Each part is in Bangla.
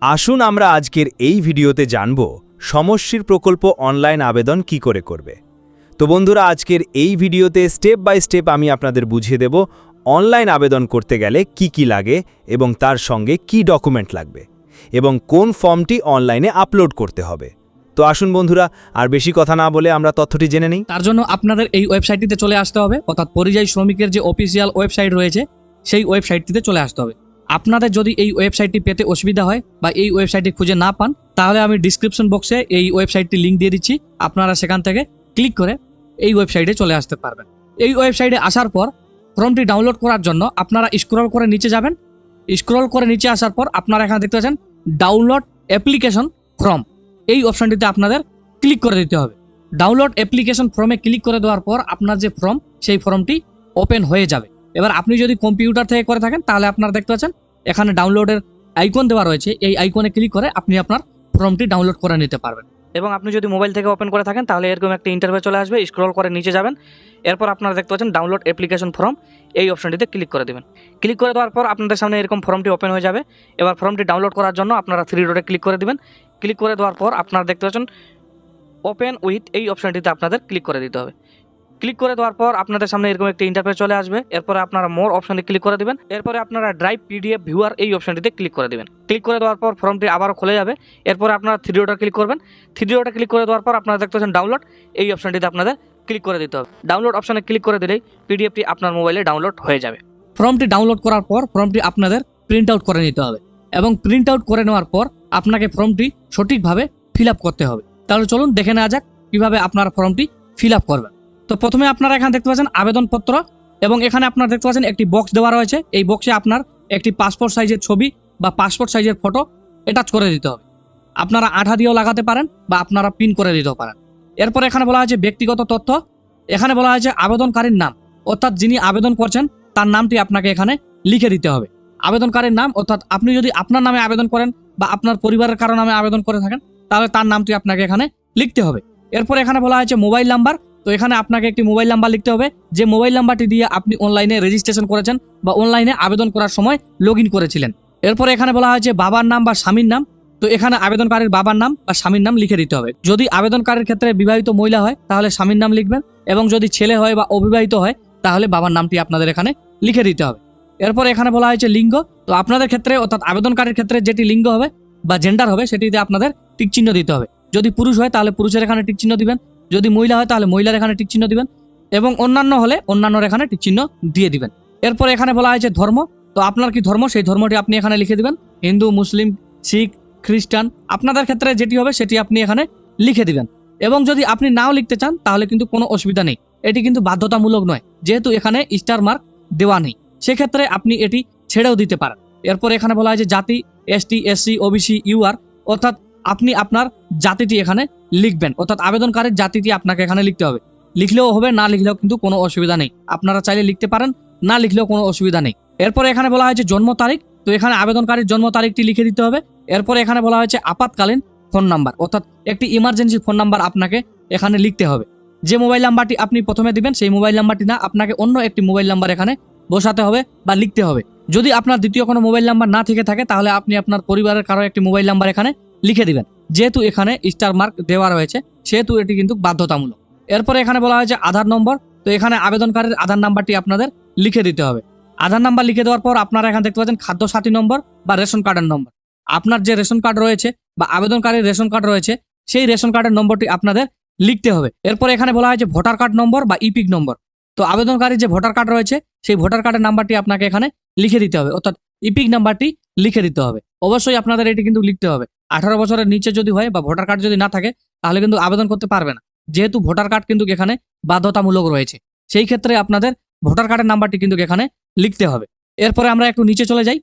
আসুন আমরা আজকের এই ভিডিওতে জানব সমষ্টির প্রকল্প অনলাইন আবেদন কি করে করবে। তো বন্ধুরা, আজকের এই ভিডিওতে স্টেপ বাই স্টেপ আমি আপনাদের বুঝিয়ে দেব অনলাইন আবেদন করতে গেলে কি কি লাগে এবং তার সঙ্গে কি ডকুমেন্ট লাগবে এবং কোন ফর্মটি অনলাইনে আপলোড করতে হবে। তো আসুন বন্ধুরা, আর বেশি কথা না বলে আমরা তথ্যটি জেনে নিই। তার জন্য আপনাদের এই ওয়েবসাইটটিতে চলে আসতে হবে, অর্থাৎ পরিযায়ী শ্রমিকের যে অফিসিয়াল ওয়েবসাইট রয়েছে সেই ওয়েবসাইটটিতে চলে আসতে হবে। আপনাদের যদি এই ওয়েবসাইটটি পেতে অসুবিধা হয় বা এই ওয়েবসাইটটি খুঁজে না পান, তাহলে আমি ডিসক্রিপশন বক্সে এই ওয়েবসাইটটি লিঙ্ক দিয়ে দিচ্ছি। আপনারা সেখান থেকে ক্লিক করে এই ওয়েবসাইটে চলে আসতে পারবেন। এই ওয়েবসাইটে আসার পর ফর্মটি ডাউনলোড করার জন্য আপনারা স্ক্রল করে নিচে যাবেন। স্ক্রল করে নিচে আসার পর আপনারা এখানে দেখতে পাচ্ছেন ডাউনলোড অ্যাপ্লিকেশন ফর্ম, এই অপশনটিতে আপনাদের ক্লিক করে দিতে হবে। ডাউনলোড অ্যাপ্লিকেশন ফর্মে ক্লিক করে দেওয়ার পর আপনার যে ফর্ম সেই ফর্মটি ওপেন হয়ে যাবে। এবার আপনি যদি কম্পিউটার থেকে করে থাকেন তাহলে আপনারা দেখতে পাচ্ছেন এখানে ডাউনলোডের আইকন দেওয়া রয়েছে, এই আইকনে ক্লিক করে আপনি আপনার ফর্মটি ডাউনলোড করে নিতে পারবেন। এবং আপনি যদি মোবাইল থেকে ওপেন করে থাকেন তাহলে এরকম একটা ইন্টারফেস চলে আসবে। স্ক্রল করে নিচে যাবেন, এরপর আপনারা দেখতে পাচ্ছেন ডাউনলোড অ্যাপ্লিকেশন ফর্ম, এই অপশনটিতে ক্লিক করে দেবেন। ক্লিক করে দেওয়ার পর আপনাদের সামনে এরকম ফর্মটি ওপেন হয়ে যাবে। এবার ফর্মটি ডাউনলোড করার জন্য আপনারা থ্রি ডটে ক্লিক করে দিবেন। ক্লিক করে দেওয়ার পর আপনারা দেখতে পাচ্ছেন ওপেন উইথ, এই অপশনটিতে আপনাদের ক্লিক করে দিতে হবে। ক্লিক করে দেওয়ার পর আপনাদের সামনে এরকম একটা ইন্টারফেস চলে আসবে। এরপরে আপনারা মোর অপশনে ক্লিক করে দিবেন। এরপরে আপনারা ড্রাইভ পিডিএফ ভিউয়ার, এই অপশনটিতে ক্লিক করে দিবেন। ক্লিক করে দেওয়ার পর ফর্মটি আবারও খুলে যাবে। এরপরে আপনারা থ্রি ডটে ক্লিক করবেন। থ্রি ডটে ক্লিক করে দেওয়ার পর আপনারা দেখতে পাচ্ছেন ডাউনলোড, এই অপশনটিতে আপনাদের ক্লিক করে দিতে হবে। ডাউনলোড অপশনে ক্লিক করে দিলেই পিডিএফটি আপনার মোবাইলে ডাউনলোড হয়ে যাবে। ফর্মটি ডাউনলোড করার পর ফর্মটি আপনাদের প্রিন্ট আউট করে নিতে হবে এবং প্রিন্ট আউট করে নেওয়ার পর আপনাকে ফর্মটি সঠিকভাবে ফিল আপ করতে হবে। তাহলে চলুন দেখে নেওয়া যাক কীভাবে আপনার ফর্মটি ফিল আপ করবেন। তো প্রথমে আপনারা এখানে দেখতে পাচ্ছেন আবেদনপত্র, এবং এখানে আপনারা দেখতে পাচ্ছেন একটি বক্স দেওয়া রয়েছে। এই বক্সে আপনার একটি পাসপোর্ট সাইজের ছবি বা পাসপোর্ট সাইজের ফটো অ্যাটাচ করে দিতে হবে। আপনারা আঠা দিয়েও লাগাতে পারেন বা আপনারা পিন করে দিতেও পারেন। এরপর এখানে বলা হয়েছে ব্যক্তিগত তথ্য। এখানে বলা হয়েছে আবেদনকারীর নাম, অর্থাৎ যিনি আবেদন করছেন তার নামটি আপনাকে এখানে লিখে দিতে হবে। আবেদনকারীর নাম, অর্থাৎ আপনি যদি আপনার নামে আবেদন করেন বা আপনার পরিবারের কারো নামে আবেদন করে থাকেন তাহলে তার নামটি আপনাকে এখানে লিখতে হবে। এরপর এখানে বলা হয়েছে মোবাইল নাম্বার। তো এখানে আপনাকে একটি মোবাইল নাম্বার লিখতে হবে, যে মোবাইল নাম্বারটি দিয়ে আপনি অনলাইনে রেজিস্ট্রেশন করেছেন বা অনলাইনে আবেদন করার সময় লগ ইন করেছিলেন। এরপরে এখানে বলা হয়েছে বাবার নাম বা স্বামীর নাম। তো এখানে আবেদনকারীর বাবার নাম বা স্বামীর নাম লিখে দিতে হবে। যদি আবেদনকারীর ক্ষেত্রে বিবাহিত মহিলা হয় তাহলে স্বামীর নাম লিখবেন, এবং যদি ছেলে হয় বা অবিবাহিত হয় তাহলে বাবার নামটি আপনাদের এখানে লিখে দিতে হবে। এরপর এখানে বলা হয়েছে লিঙ্গ। তো আপনাদের ক্ষেত্রে, অর্থাৎ আবেদনকারীর ক্ষেত্রে যেটি লিঙ্গ হবে বা জেন্ডার হবে সেটিতে আপনাদের টিক চিহ্ন দিতে হবে। যদি পুরুষ হয় তাহলে পুরুষের এখানে টিক চিহ্ন দিবেন, যদি মহিলা হয় তাহলে মহিলার এখানে টিক চিহ্ন দিবেন, এবং অন্যান্য হলে অন্যান্যর এখানে টিক চিহ্ন দিয়ে দিবেন। এরপর এখানে বলা হয়েছে ধর্ম। তো আপনার কি ধর্ম সেই ধর্মটি আপনি এখানে লিখে দিবেন। হিন্দু, মুসলিম, শিখ, খ্রিস্টান, আপনাদের ক্ষেত্রে যেটি হবে সেটি আপনি এখানে লিখে দিবেন। এবং যদি আপনি নাও লিখতে চান তাহলে কিন্তু কোনো অসুবিধা নেই, এটি কিন্তু বাধ্যতামূলক নয়, যেহেতু এখানে স্টার মার্ক দেওয়া নেই। সেক্ষেত্রে আপনি এটি ছেড়েও দিতে পারেন। এরপর এখানে বলা হয় যে জাতি, এসটি, এসসি, ওবিসি, ইউআর, অর্থাৎ আপনি আপনার জাতিটি এখানে লিখবেন, অর্থাৎ আবেদনকারীর জাতিটি আপনাকে এখানে লিখতে হবে। লিখলেও হবে, না লিখলেও কিন্তু কোনো অসুবিধা নেই, আপনারা চাইলে লিখতে পারেন, না লিখলেও কোনো অসুবিধা নেই। এরপরে এখানে বলা হয়েছে জন্ম তারিখ। তো এখানে আবেদনকারীর জন্ম তারিখটি লিখে দিতে হবে। এরপরে এখানে বলা হয়েছে আপাতকালীন ফোন নাম্বার, অর্থাৎ একটি ইমার্জেন্সি ফোন নাম্বার আপনাকে এখানে লিখতে হবে। যে মোবাইল নাম্বারটি আপনি প্রথমে দিবেন সেই মোবাইল নাম্বারটি না, আপনাকে অন্য একটি মোবাইল নাম্বার এখানে বসাতে হবে বা লিখতে হবে। যদি আপনার দ্বিতীয় কোনো মোবাইল নাম্বার না থেকে থাকে তাহলে আপনি আপনার পরিবারের কারো একটি মোবাইল নাম্বার এখানে লিখে দিবেন। যেহেতু এখানে স্টার মার্ক দেওয়া রয়েছে সেহেতু এটি কিন্তু বাধ্যতামূলক। এরপরে এখানে বলা হয়েছে আধার নম্বর। তো এখানে আবেদনকারীর আধার নাম্বারটি আপনাদের লিখে দিতে হবে। আধার নাম্বার লিখে দেওয়ার পর আপনারা এখানে দেখতে পাচ্ছেন খাদ্য সাথী নম্বর বা রেশন কার্ডের নম্বর। আপনার যে রেশন কার্ড রয়েছে বা আবেদনকারীর রেশন কার্ড রয়েছে সেই রেশন কার্ডের নম্বরটি আপনাদের লিখতে হবে। এরপর এখানে বলা হয়েছে ভোটার কার্ড নম্বর বা ইপিক নম্বর। তো আবেদনকারীর যে ভোটার কার্ড রয়েছে সেই ভোটার কার্ডের নাম্বারটি আপনাকে এখানে লিখে দিতে হবে, অর্থাৎ ইপিক নাম্বারটি লিখে দিতে হবে। অবশ্যই আপনাদের এটি কিন্তু লিখতে হবে। 18 বছরের নিচে যদি হয় বা ভোটার কার্ড যদি না থাকে তাহলে কিন্তু আবেদন করতে পারবে না, যেহেতু ভোটার কার্ড কিন্তু এখানে বাধ্যতামূলক রয়েছে। সেই ক্ষেত্রে আপনাদের ভোটার কার্ডের নাম্বারটি কিন্তু এখানে লিখতে হবে। এরপরে আমরা একটু নিচে চলে যাই।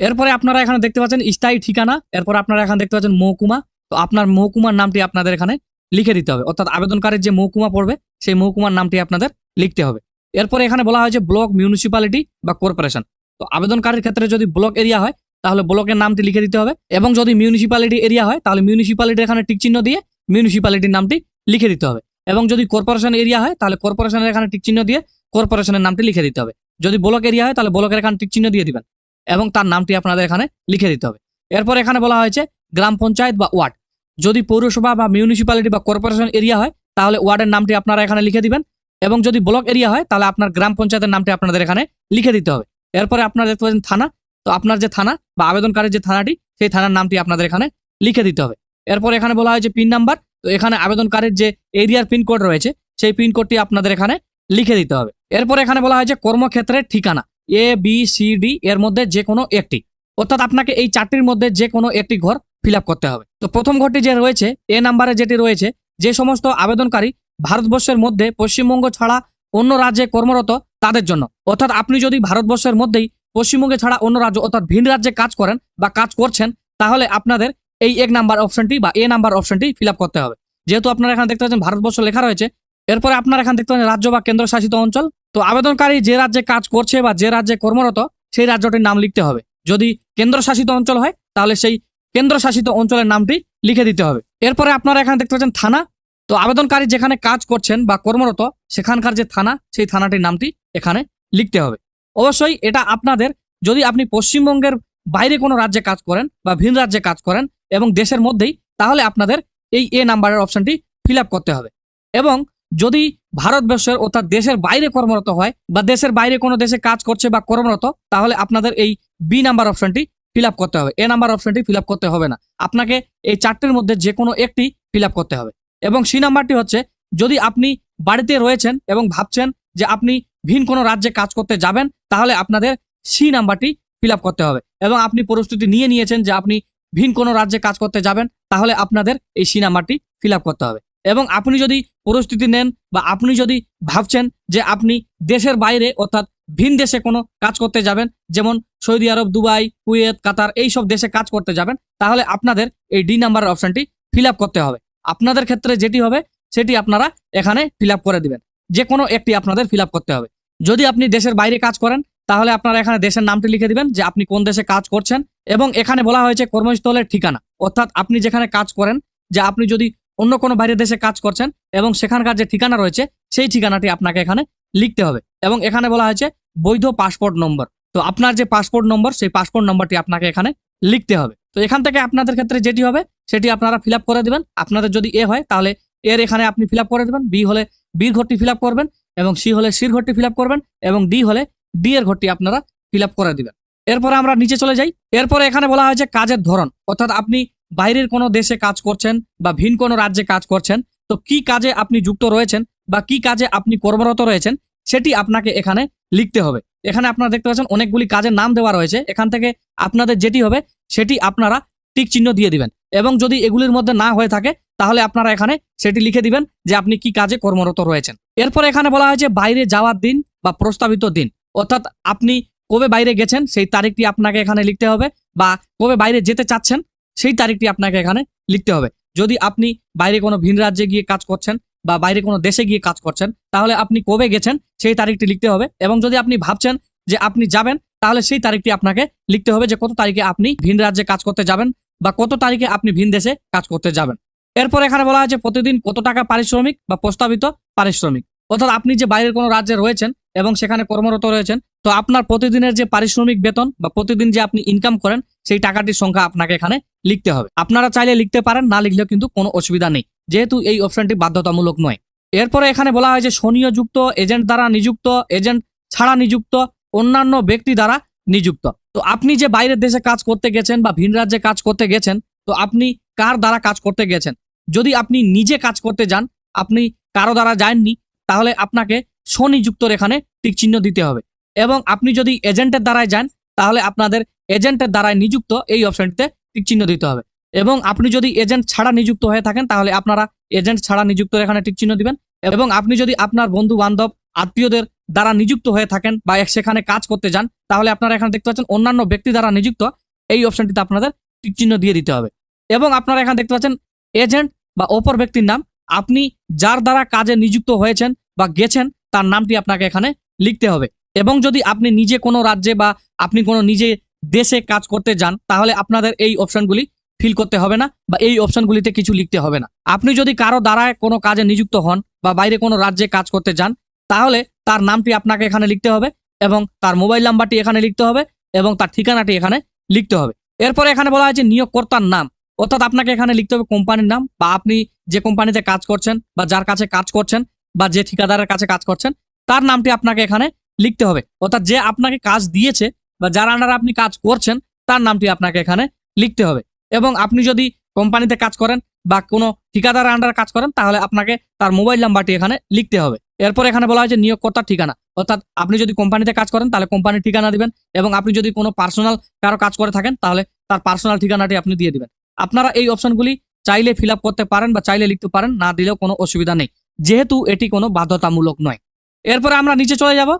এরপরে আপনারা এখানে দেখতে পাচ্ছেন স্থায়ী ঠিকানা। এরপর আপনারা এখানে দেখতে পাচ্ছেন মহকুমা। তো আপনার মহকুমার নামটি আপনাদের এখানে লিখে দিতে হবে, অর্থাৎ আবেদনকারীর যে মহকুমা পড়বে সেই মহকুমার নামটি আপনাদের লিখতে হবে। এরপরে এখানে বলা হয়েছে ব্লক, মিউনিসিপ্যালিটি বা কর্পোরেশন। তো আবেদনকারীর ক্ষেত্রে যদি ব্লক এরিয়া হয় তাহলে ব্লকের নামটি লিখে দিতে হবে, এবং যদি মিউনিসিপ্যালিটি এরিয়া হয় তাহলে মিউনিসিপ্যালিটির এখানে টিক চিহ্ন দিয়ে মিউনিসিপ্যালিটির নামটি লিখে দিতে হবে, এবং যদি কর্পোরেশন এরিয়া হয় তাহলে কর্পোরেশনের এখানে টিক চিহ্ন দিয়ে কর্পোরেশনের নামটি লিখে দিতে হবে। যদি ব্লক এরিয়া হয় তাহলে ব্লকের এখানে টিক চিহ্ন দিয়ে দিবেন এবং তার নামটি আপনাদের এখানে লিখে দিতে হবে। এরপর এখানে বলা হয়েছে গ্রাম পঞ্চায়েত বা ওয়ার্ড। যদি পৌরসভা বা মিউনিসিপ্যালিটি বা কর্পোরেশন এরিয়া হয় তাহলে ওয়ার্ডের নামটি আপনারা এখানে লিখে দিবেন, এবং যদি ব্লক এরিয়া হয় তাহলে আপনার গ্রাম পঞ্চায়েতের নামটি আপনাদের এখানে লিখে দিতে হবে। এরপরে আপনারা দেখতে পাচ্ছেন থানা, তো আপনার যে থানা বা আবেদনকারীর যে থানাটি সেই থানার নামটি আপনাদের এখানে লিখে দিতে হবে। এরপর এখানে বলা হয়েছে পিন নাম্বার, তো এখানে আবেদনকারীর যে এরিয়ার পিনকোড রয়েছে সেই পিনকোডটি আপনাদের এখানে লিখে দিতে হবে। এরপর এখানে বলা হয়েছে কর্মক্ষেত্রের ঠিকানা ABCD এর মধ্যে যে কোনো একটি, অর্থাৎ আপনাকে এই চারটির মধ্যে যে কোনো একটি ঘর ফিল করতে হবে। তো প্রথম ঘরটি যে রয়েছে এ নাম্বারে যেটি রয়েছে, যে সমস্ত আবেদনকারী ভারতবর্ষের মধ্যে পশ্চিমবঙ্গ ছাড়া অন্য রাজ্যে কর্মরত তাদের জন্য, অর্থাৎ আপনি যদি ভারতবর্ষের মধ্যেই পশ্চিমবঙ্গে ছাড়া অন্য রাজ্য অর্থাৎ ভিন রাজ্যে কাজ করেন বা কাজ করছেন, তাহলে আপনাদের এই 1 নাম্বার অপশনটি বা এ নাম্বার অপশনটি ফিল করতে হবে। যেহেতু আপনারা এখানে দেখতে পাচ্ছেন ভারতবর্ষ লেখা রয়েছে, এরপরে আপনারা এখানে দেখতে পাচ্ছেন রাজ্য বা কেন্দ্রশাসিত অঞ্চল। তো আবেদনকারী যে রাজ্যে কাজ করছে বা যে রাজ্যে কর্মরত সেই রাজ্যটির নাম লিখতে হবে। যদি কেন্দ্রশাসিত অঞ্চল হয় তাহলে সেই কেন্দ্রশাসিত অঞ্চলের নামটি লিখে দিতে হবে। এরপরে আপনারা এখানে দেখতে পাচ্ছেন থানা, তো আবেদনকারী যেখানে কাজ করছেন বা কর্মরত সেখানকার যে থানা সেই থানাটির নামটি এখানে লিখতে হবে। অবশ্যই এটা আপনাদের, যদি আপনি পশ্চিমবঙ্গের বাইরে কোনো রাজ্যে কাজ করেন বা ভিন রাজ্যে কাজ করেন এবং দেশের মধ্যেই, তাহলে আপনাদের এই এ নাম্বারের অপশনটি ফিল করতে হবে। এবং যদি ভারতবর্ষের অর্থাৎ দেশের বাইরে কর্মরত হয় বা দেশের বাইরে কোনো দেশে কাজ করছে বা কর্মরত, তাহলে আপনাদের এই বি নাম্বার অপশনটি ফিল করতে হবে। এ নাম্বার অপশনটি ফিল করতে হবে না, আপনাকে এই চারটির মধ্যে যে কোনো একটি ফিল করতে হবে। এবং সি নাম্বারটি হচ্ছে, যদি আপনি বাড়িতে রয়েছেন এবং ভাবছেন যে আপনি ভিন কোনো রাজ্যে কাজ করতে যাবেন, তাহলে আপনাদের সি নাম্বারটি ফিল করতে হবে। এবং আপনি প্রস্তুতি নিয়ে নিয়েছেন যে আপনি ভিন কোনো রাজ্যে কাজ করতে যাবেন, তাহলে আপনাদের এই সি নাম্বারটি ফিল করতে হবে। এবং আপনি যদি প্রস্তুতি নেন বা আপনি যদি ভাবছেন যে আপনি দেশের বাইরে অর্থাৎ ভিন দেশে কোনো কাজ করতে যাবেন, যেমন সৌদি আরব, দুবাই, কুয়েত, কাতার এই সব দেশে কাজ করতে যাবেন, তাহলে আপনাদের এই ডি নাম্বারের অপশনটি ফিল করতে হবে। আপনাদের ক্ষেত্রে যেটি হবে সেটি আপনারা এখানে ফিল করে দিবেন, যে কোনো একটি আপনাদের ফিল করতে হবে। যদি আপনি দেশের বাইরে কাজ করেন তাহলে আপনারা এখানে দেশের নামটি লিখে দিবেন যে আপনি কোন দেশে কাজ করছেন। এবং এখানে বলা হয়েছে কর্মস্থলের ঠিকানা, অর্থাৎ আপনি যেখানে কাজ করেন, যে আপনি যদি অন্য কোনো বাইরের দেশে কাজ করছেন এবং সেখানকার যে ঠিকানা রয়েছে সেই ঠিকানাটি আপনাকে এখানে লিখতে হবে। এবং এখানে বলা হয়েছে বৈধ পাসপোর্ট নম্বর, তো আপনার যে পাসপোর্ট নম্বর সেই পাসপোর্ট নম্বরটি আপনাকে এখানে লিখতে হবে। তো এখান থেকে আপনাদের ক্ষেত্রে যেটি হবে সেটি আপনারা ফিল করে দিবেন। আপনাদের যদি এ হয় তাহলে এর এখানে আপনি ফিল করে দেবেন, বি হলে বির ঘরটি ফিল করবেন, এবং সি হলে সির ঘরটি ফিল করবেন, এবং ডি হলে ডি এর ঘরটি আপনারা ফিল করে দিবেন। এরপরে আমরা নিচে চলে যাই। এরপরে এখানে বলা হয়েছে কাজের ধরন, অর্থাৎ আপনি বাইরের কোনো দেশে কাজ করছেন বা ভিন কোনো রাজ্যে কাজ করছেন, তো কি কাজে আপনি যুক্ত রয়েছেন বা কি কাজে আপনি কর্মরত রয়েছেন সেটি আপনাকে এখানে লিখতে হবে। এখানে আপনারা দেখতে পাচ্ছেন অনেকগুলি কাজের নাম দেওয়া রয়েছে, এখান থেকে আপনাদের যেটি হবে সেটি আপনারা টিক চিহ্ন দিয়ে দিবেন। এবং যদি এগুলির মধ্যে না হয়ে থাকে তাহলে আপনারা এখানে সেটি লিখে দিবেন যে আপনি কি কাজে কর্মরত রয়েছেন। এরপর এখানে বলা হয়েছে বাইরে যাওয়ার দিন বা প্রস্তাবিত দিন, অর্থাৎ আপনি কবে বাইরে গেছেন সেই তারিখটি আপনাকে এখানে লিখতে হবে, বা কবে বাইরে যেতে চাচ্ছেন সেই তারিখটি আপনাকে এখানে লিখতে হবে। যদি আপনি বাইরে কোনো ভিন রাজ্যে গিয়ে কাজ করছেন বা বাইরে কোনো দেশে গিয়ে কাজ করছেন, তাহলে আপনি কবে গেছেন সেই তারিখটি লিখতে হবে। এবং যদি আপনি ভাবছেন যে আপনি যাবেন, তাহলে সেই তারিখটি আপনাকে লিখতে হবে যে কত তারিখে আপনি ভিন রাজ্যে কাজ করতে যাবেন বা কত তারিখে আপনি ভিন দেশে কাজ করতে যাবেন। এরপর এখানে বলা হয়েছে প্রতিদিন কত টাকা পারিশ্রমিক বা প্রস্তাবিত পারিশ্রমিক, অর্থাৎ আপনি যে বাইরের কোনো রাজ্যে রয়েছেন এবং সেখানে কর্মরত রয়েছেন, তো আপনার প্রতিদিনের যে পারিশ্রমিক বেতন বা প্রতিদিন যে আপনি ইনকাম করেন সেই টাকাটির সংখ্যা আপনাকে এখানে লিখতে হবে। আপনারা চাইলে লিখতে পারেন, না লিখলেও কিন্তু কোনো অসুবিধা নেই, যেহেতু এই অপশনটি বাধ্যতামূলক নয়। এরপরে এখানে বলা হয়েছে স্বনিয়োযুক্ত, এজেন্ট দ্বারা নিযুক্ত, এজেন্ট ছাড়া নিযুক্ত, অন্যান্য ব্যক্তি দ্বারা নিযুক্ত। তো আপনি যে বাইরের দেশে কাজ করতে গেছেন বা ভিন রাজ্যে কাজ করতে গেছেন, তো আপনি কার দ্বারা কাজ করতে গেছেন। যদি আপনি নিজে কাজ করতে যান, আপনি কারো দ্বারা যাননি, তাহলে আপনাকে স্বনিযুক্তর এখানে টিক চিহ্ন দিতে হবে। এবং আপনি যদি এজেন্টের দ্বারায় যান, তাহলে আপনাদের এজেন্টের দ্বারায় নিযুক্ত এই অপশনটিতে টিক চিহ্ন দিতে হবে। এবং আপনি যদি এজেন্ট ছাড়া নিযুক্ত হয়ে থাকেন, তাহলে আপনারা এজেন্ট ছাড়া নিযুক্ত এখানে টিক চিহ্ন দিবেন। এবং আপনি যদি আপনার বন্ধু বান্ধব আত্মীয়দের দ্বারা নিযুক্ত হয়ে থাকেন বা সেখানে কাজ করতে যান, তাহলে আপনারা এখানে দেখতে পাচ্ছেন অন্যান্য ব্যক্তি দ্বারা নিযুক্ত, এই অপশনটিতে আপনাদের টিক চিহ্ন দিয়ে দিতে হবে। এবং আপনারা এখানে দেখতে পাচ্ছেন এজেন্ট বা অপর ব্যক্তির নাম, আপনি যার দ্বারা কাজে নিযুক্ত হয়েছেন বা গেছেন তার নামটি আপনাকে এখানে লিখতে হবে। এবং যদি আপনি নিজে কোনো রাজ্যে বা আপনি কোনো নিজে দেশে কাজ করতে যান, তাহলে আপনাদের এই অপশনগুলি ফিল করতে হবে না বা এই অপশনগুলিতে কিছু লিখতে হবে না। আপনি যদি কারো দ্বারা কোনো কাজে নিযুক্ত হন বা বাইরে কোনো রাজ্যে কাজ করতে যান, তাহলে তার নামটি আপনাকে এখানে লিখতে হবে এবং তার মোবাইল নাম্বারটি এখানে লিখতে হবে এবং তার ঠিকানাটি এখানে লিখতে হবে। এরপরে এখানে বলা হয়েছে নিয়োগকর্তার নাম, অর্থাৎ আপনাকে এখানে লিখতে হবে কোম্পানির নাম, বা আপনি যে কোম্পানিতে কাজ করছেন বা যার কাছে কাজ করছেন বা যে ঠিকাদারের কাছে কাজ করছেন তার নামটি আপনাকে এখানে লিখতে হবে, অর্থাৎ যে আপনাকে কাজ দিয়েছে বা যার আন্ডারে আপনি কাজ করছেন তার নামটি আপনাকে এখানে লিখতে হবে। এবং আপনি যদি কোম্পানিতে কাজ করেন বা কোনো ঠিকাদারের আন্ডারে কাজ করেন তাহলে আপনাকে তার মোবাইল নাম্বারটি এখানে লিখতে হবে। এরপর এখানে বলা হয়েছে নিয়োগকর্তার ঠিকানা, অর্থাৎ আপনি যদি কোম্পানিতে কাজ করেন তাহলে কোম্পানির ঠিকানা দিবেন, এবং আপনি যদি কোনো পার্সোনাল কারো কাজ করে থাকেন তাহলে তার পার্সোনাল ঠিকানাটি আপনি দিয়ে দিবেন। আপনারা এই অপশনগুলি চাইলে ফিল আপ করতে পারেন বা চাইলে লিখতে পারেন, না দিলেও কোনো অসুবিধা নেই, যেহেতু এটি কোনো বাধ্যতামূলক নয়। এরপরে আমরা নিচে চলে যাব।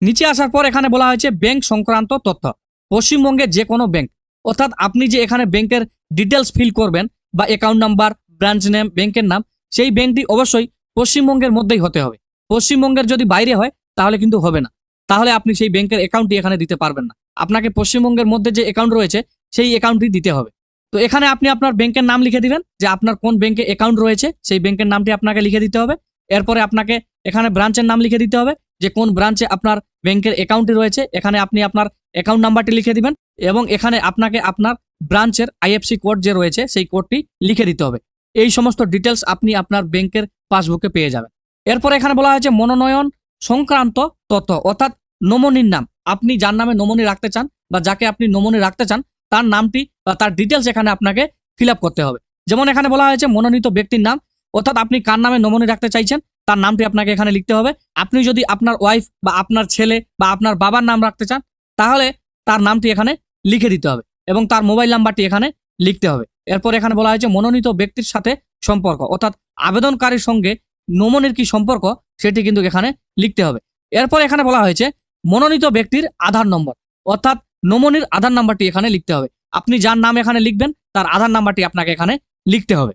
নিচে আসার পর এখানে বলা হয়েছে ব্যাংক সংক্রান্ত তথ্য। পশ্চিমবঙ্গের যে কোনো ব্যাংক, অর্থাৎ আপনি যে এখানে ব্যাংকের ডিটেলস ফিল করবেন বা অ্যাকাউন্ট নাম্বার, ব্রাঞ্চ নেম, ব্যাংকের নাম, সেই ব্যাংকটি অবশ্যই পশ্চিমবঙ্গের মধ্যেই হতে হবে। পশ্চিমবঙ্গের যদি বাইরে হয় তাহলে কিন্তু হবে না, তাহলে আপনি সেই ব্যাংকের অ্যাকাউন্টটি এখানে দিতে পারবেন না। আপনাকে পশ্চিমবঙ্গের মধ্যে যে অ্যাকাউন্ট রয়েছে সেই অ্যাকাউন্টটি দিতে হবে। তো এখানে আপনি আপনার ব্যাংকের নাম লিখে দিবেন, যে আপনার কোন ব্যাংকে অ্যাকাউন্ট রয়েছে সেই ব্যাংকের নামটি আপনাকে লিখে দিতে হবে। এরপরে আপনাকে এখানে ব্রাঞ্চের নাম লিখে দিতে হবে, যে কোন ব্রাঞ্চে আপনার ব্যাংকের অ্যাকাউন্টটি রয়েছে। এখানে আপনি আপনার অ্যাকাউন্ট নাম্বারটি লিখে দিবেন, এবং এখানে আপনাকে আপনার ব্রাঞ্চের আইএফসি কোড যে রয়েছে সেই কোডটি লিখে দিতে হবে। এই সমস্ত ডিটেলস আপনি আপনার ব্যাংকের পাসবুকে পেয়ে যাবেন। এরপরে এখানে বলা হয়েছে মনোনয়ন সংক্রান্ত তথ্য, অর্থাৎ নমনির নাম। আপনি যার নামে নমনি রাখতে চান বা যাকে আপনি নমনি রাখতে চান তার নামটি বা তার ডিটেলস এখানে আপনাকে ফিল আপ করতে হবে। যেমন এখানে বলা হয়েছে মনোনীত ব্যক্তির নাম, অর্থাৎ আপনি কার নামে নমনি রাখতে চাইছেন তার নামটি আপনাকে এখানে লিখতে হবে। আপনি যদি আপনার ওয়াইফ বা আপনার ছেলে বা আপনার বাবার নাম রাখতে চান তাহলে তার নামটি এখানে লিখে দিতে হবে, এবং তার মোবাইল নাম্বারটি এখানে লিখতে হবে। এরপর এখানে বলা হয়েছে মনোনীত ব্যক্তির সাথে সম্পর্ক, অর্থাৎ আবেদনকারীর সঙ্গে নমনির কি সম্পর্ক সেটি কিন্তু এখানে লিখতে হবে। এরপর এখানে বলা হয়েছে মনোনীত ব্যক্তির আধার নম্বর, অর্থাৎ নমনির আধার নাম্বারটি এখানে লিখতে হবে। আপনি যার নাম এখানে লিখবেন তার আধার নাম্বারটি আপনাকে এখানে লিখতে হবে।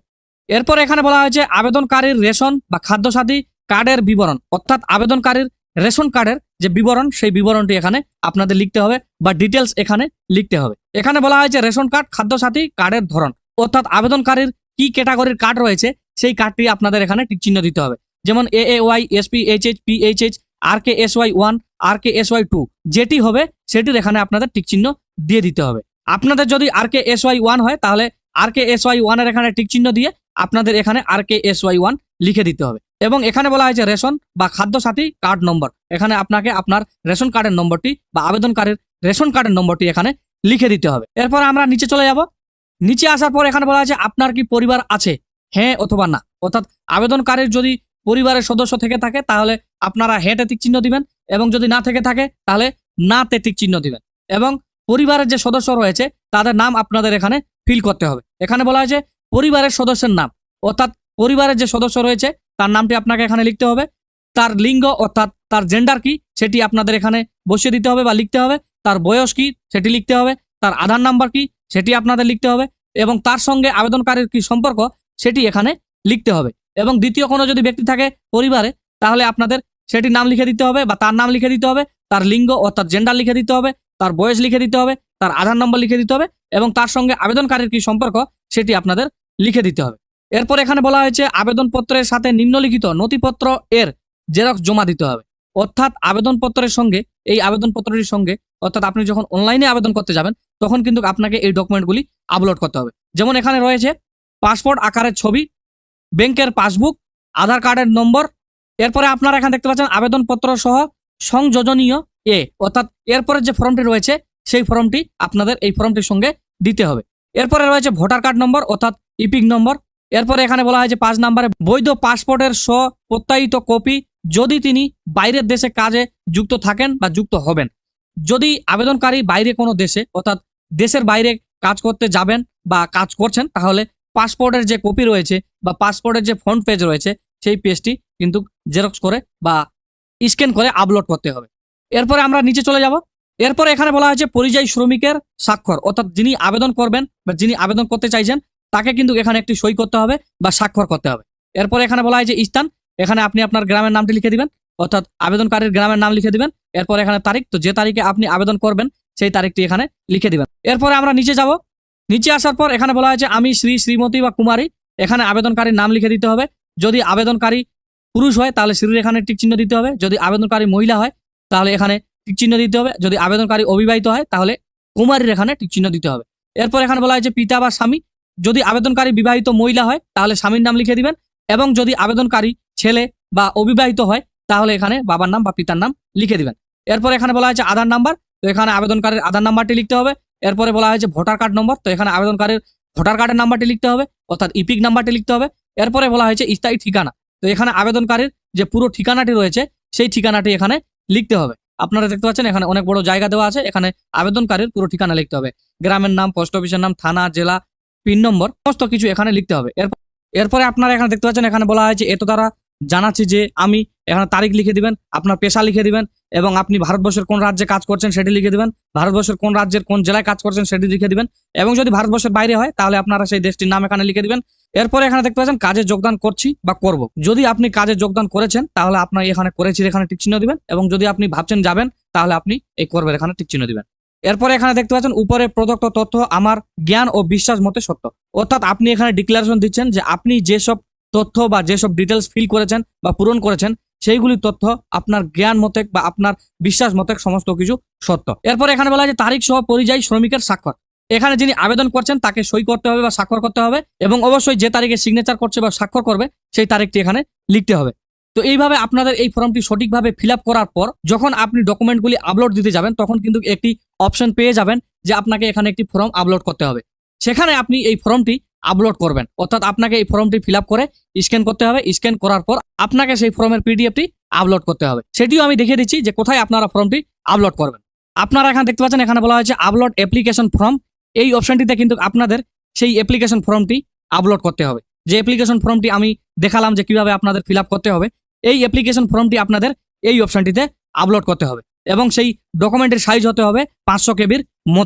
এরপর এখানে বলা হয়েছে আবেদনকারীর রেশন বা খাদ্যসাথী কার্ডের বিবরণ, অর্থাৎ আবেদনকারীর রেশন কার্ডের যে বিবরণ সেই বিবরণটি এখানে আপনাদের লিখতে হবে বা ডিটেলস এখানে লিখতে হবে। এখানে বলা হয়েছে রেশন কার্ড, খাদ্যসাথী কার্ডের ধরন, অর্থাৎ আবেদনকারীর কি ক্যাটাগরির কার্ড রয়েছে সেই কার্ডটি আপনাদের এখানে টিক চিহ্ন দিতে হবে। যেমন AAY, SPHH, PHH, RKSY1, RKSY2 যেটি হবে সেটির এখানে আপনাদের টিক চিহ্ন দিয়ে দিতে হবে। আপনাদের যদি RKSY1 হয় তাহলে RKSY1 এর এখানে টিক চিহ্ন দিয়ে আপনাদের এখানে RKSY1 লিখে দিতে হবে। এবং এখানে বলা হয়েছে রেশন বা খাদ্যসাথী কার্ড নম্বর, এখানে আপনাকে আপনার রেশন কার্ডের নম্বরটি বা আবেদনকারীর রেশন কার্ডের নম্বরটি এখানে লিখে দিতে হবে। এরপর আমরা নিচে চলে যাব। নিচে আসার পর এখানে বলা হয়েছে আপনার কি পরিবার আছে, হ্যাঁ অথবা না, অর্থাৎ আবেদনকারীর যদি পরিবারের সদস্য থেকে থাকে তাহলে আপনারা হ্যাঁতে টিক চিহ্ন দিবেন, এবং যদি না থেকে থাকে তাহলে নাতে টিক চিহ্ন দিবেন। এবং পরিবারের যে সদস্য রয়েছে তাদের নাম আপনাদের এখানে ফিল করতে হবে। এখানে বলা হয়েছে পরিবারের সদস্যের নাম, অর্থাৎ পরিবারের যে সদস্য রয়েছে তার নামটি আপনাকে এখানে লিখতে হবে। তার লিঙ্গ অর্থাৎ তার জেন্ডার কি সেটি আপনাদের এখানে বসিয়ে দিতে হবে বা লিখতে হবে। তার বয়স কি সেটি লিখতে হবে। তার আধার নাম্বার কি সেটি আপনাদের লিখতে হবে, এবং তার সঙ্গে আবেদনকারীর কি সম্পর্ক সেটি এখানে লিখতে হবে। এবং দ্বিতীয় কোনো যদি ব্যক্তি থাকে পরিবারে তাহলে আপনাদের সেটির নাম লিখে দিতে হবে বা তার নাম লিখে দিতে হবে। তার লিঙ্গ অর্থাৎ জেন্ডার লিখে দিতে হবে, তার বয়স লিখে দিতে হবে, তার আধার নম্বর লিখে দিতে হবে, এবং তার সঙ্গে আবেদনকারীর কি সম্পর্ক সেটি আপনাদের লিখে দিতে হবে। এরপর এখানে বলা হয়েছে আবেদনপত্রের সাথে নিম্নলিখিত নথিপত্র এর জেরক্স জমা দিতে হবে, অর্থাৎ আবেদনপত্রের সঙ্গে এই আবেদনপত্রটির সঙ্গে, অর্থাৎ আপনি যখন অনলাইনে আবেদন করতে যাবেন তখন কিন্তু আপনাকে এই ডকুমেন্টগুলি আপলোড করতে হবে। যেমন এখানে রয়েছে পাসপোর্ট আকারের ছবি, ব্যাংকের পাসবুক, আধার কার্ডের নম্বর। এরপরে আপনারা এখানে দেখতে পাচ্ছেন আবেদনপত্র সহ সংযোজনীয় অর্থাৎ এরপরে যে ফর্মটি রয়েছে সেই ফর্মটি আপনাদের এই ফর্মটির সঙ্গে দিতে হবে। এরপরে রয়েছে ভোটার কার্ড নম্বর অর্থাৎ ইপিক নম্বর। এরপরে এখানে বলা হয়েছে 5 নম্বরে বৈধ পাসপোর্টের প্রত্যায়িত কপি, যদি তিনি বাইরের দেশে কাজে যুক্ত থাকেন বা যুক্ত হবেন। যদি আবেদনকারী বাইরে কোনো দেশে অর্থাৎ দেশের বাইরে কাজ করতে যাবেন বা কাজ করছেন তাহলে পাসপোর্টের যে কপি রয়েছে বা পাসপোর্টের যে ফ্রন্ট পেজ রয়েছে সেই পেজটি কিন্তু জেরক্স করে বা স্ক্যান করে আপলোড করতে হবে। এরপরে আমরা নিচে চলে যাব। এরপরে এখানে বলা হয়েছে পরিযায়ী শ্রমিকের স্বাক্ষর, অর্থাৎ যিনি আবেদন করবেন বা যিনি আবেদন করতে চাইছেন তাকে কিন্তু এখানে একটি সই করতে হবে বা স্বাক্ষর করতে হবে। এরপরে এখানে বলা হয়েছে স্থান, এখানে আপনি আপনার গ্রামের নামটি লিখে দিবেন, অর্থাৎ আবেদনকারীর গ্রামের নাম লিখে দিবেন। এরপর এখানে তারিখ, তো যে তারিখে আপনি আবেদন করবেন সেই তারিখটি এখানে লিখে দিবেন। এরপরে আমরা নিচে যাব। নিচে আসার পর এখানে বলা হয়েছে আমি শ্রী, শ্রীমতী বা কুমারী, এখানে আবেদনকারীর নাম লিখে দিতে হবে। যদি আবেদনকারী পুরুষ হয় তাহলে শ্রীর এখানে টিক চিহ্ন দিতে হবে। যদি আবেদনকারী মহিলা হয় তাহলে এখানে টিক চিহ্ন দিতে হবে। যদি আবেদনকারী অবিবাহিত হয় তাহলে কুমারীর এখানে টিক চিহ্ন দিতে হবে। এরপর এখানে বলা হয়েছে পিতা বা স্বামী, যদি আবেদনকারী বিবাহিত মহিলা হয় তাহলে স্বামীর নাম লিখে দিবেন, এবং যদি আবেদনকারী ছেলে বা অবিবাহিত হয় তাহলে এখানে বাবার নাম বা পিতার নাম লিখে দিবেন। এরপর এখানে বলা হয়েছে আধার নাম্বার, তো এখানে আবেদনকারীর আধার নাম্বারটি লিখতে হবে। এরপরে বলা হয়েছে ভোটার কার্ড নম্বর, তো এখানে আবেদনকারীর ভোটার কার্ডের নাম্বারটি লিখতে হবে, অর্থাৎ ইপিক নাম্বারটি লিখতে হবে। এরপরে বলা হয়েছে স্থায়ী ঠিকানা, তো এখানে আবেদনকারীর যে পুরো ঠিকানাটি রয়েছে সেই ঠিকানাটি এখানে লিখতে হবে। আপনারা দেখতে পাচ্ছেন এখানে অনেক বড় জায়গা দেওয়া আছে, এখানে আবেদনকারীর পুরো ঠিকানা লিখতে হবে, গ্রামের নাম, পোস্ট অফিসের নাম, থানা, জেলা, পিন নম্বর, সমস্ত কিছু এখানে লিখতে হবে। এরপরে আপনারা এখানে দেখতে পাচ্ছেন এখানে বলা হয়েছে এত দ্বারা জানাচ্ছি যে আমি, এখানে তারিখ লিখে দিবেন, আপনার পেশা লিখে দিবেন, এবং আপনি ভারতবর্ষের কোন রাজ্যে কাজ করছেন সেটি লিখে দিবেন, ভারতবর্ষের কোন রাজ্যের কোন জেলায় কাজ করছেন সেটি লিখে দিবেন, এবং যদি ভারতবর্ষের বাইরে হয় তাহলে আপনারা সেই দেশটির নাম এখানে লিখে দিবেন। এরপরে এখানে দেখতে পাচ্ছেন কাজে যোগদান করছি বা করব, যদি আপনি কাজে যোগদান করেছেন তাহলে আপনার এখানে করেছি এখানে টিক চিহ্ন দিবেন, এবং যদি আপনি ভাবছেন যাবেন তাহলে আপনি এই করবেন এখানে টিক চিহ্ন দিবেন। এরপরে এখানে দেখতে পাচ্ছেন উপরে প্রদত্ত তথ্য আমার জ্ঞান ও বিশ্বাস মতে সত্য, অর্থাৎ আপনি এখানে ডিক্লারেশন দিচ্ছেন যে আপনি যেসব তথ্য বা যেসব ডিটেলস ফিল করেছেন বা পূরণ করেছেন সেইগুলি তথ্য আপনার জ্ঞান মতে বা আপনার বিশ্বাস মতে সমস্ত কিছু সত্য। এরপর এখানে বলা হয় তারিখ সহ পরিযায়ী শ্রমিকের স্বাক্ষর, এখানে যিনি আবেদন করছেন তাকে সই করতে হবে বা স্বাক্ষর করতে হবে, এবং অবশ্যই যে তারিখে সিগনেচার করছে বা স্বাক্ষর করবে সেই তারিখটি এখানে লিখতে হবে। তো এইভাবে আপনাদের এই ফর্মটি সঠিকভাবে ফিল আপ করার পর যখন আপনি ডকুমেন্টগুলি আপলোড দিতে যাবেন তখন কিন্তু একটি অপশন পেয়ে যাবেন যে আপনাকে এখানে একটি ফর্ম আপলোড করতে হবে, সেখানে আপনি এই ফর্মটি আপলোড করবেন, অর্থাৎ আপনাকে এই ফর্মটি ফিল আপ করে স্ক্যান করতে হবে, স্ক্যান করার পর আপনাকে সেই ফর্মের পিডিএফটি আপলোড করতে হবে। সেটিও আমি দেখিয়ে দিচ্ছি যে কোথায় আপনারা ফর্মটি আপলোড করবেন। আপনারা এখানে দেখতে পাচ্ছেন এখানে বলা হয়েছে আপলোড অ্যাপ্লিকেশন ফর্ম, এই অপশনটিতে কিন্তু আপনাদের সেই অ্যাপ্লিকেশন ফর্মটি আপলোড করতে হবে। যে অ্যাপ্লিকেশন ফর্মটি আমি দেখালাম যে কিভাবে আপনাদের ফিল আপ করতে হবে, এই অ্যাপ্লিকেশন ফর্মটি আপনাদের এই অপশনটিতে আপলোড করতে হবে, এবং সেই ডকুমেন্টের সাইজ হতে হবে 500 কেবির মতো।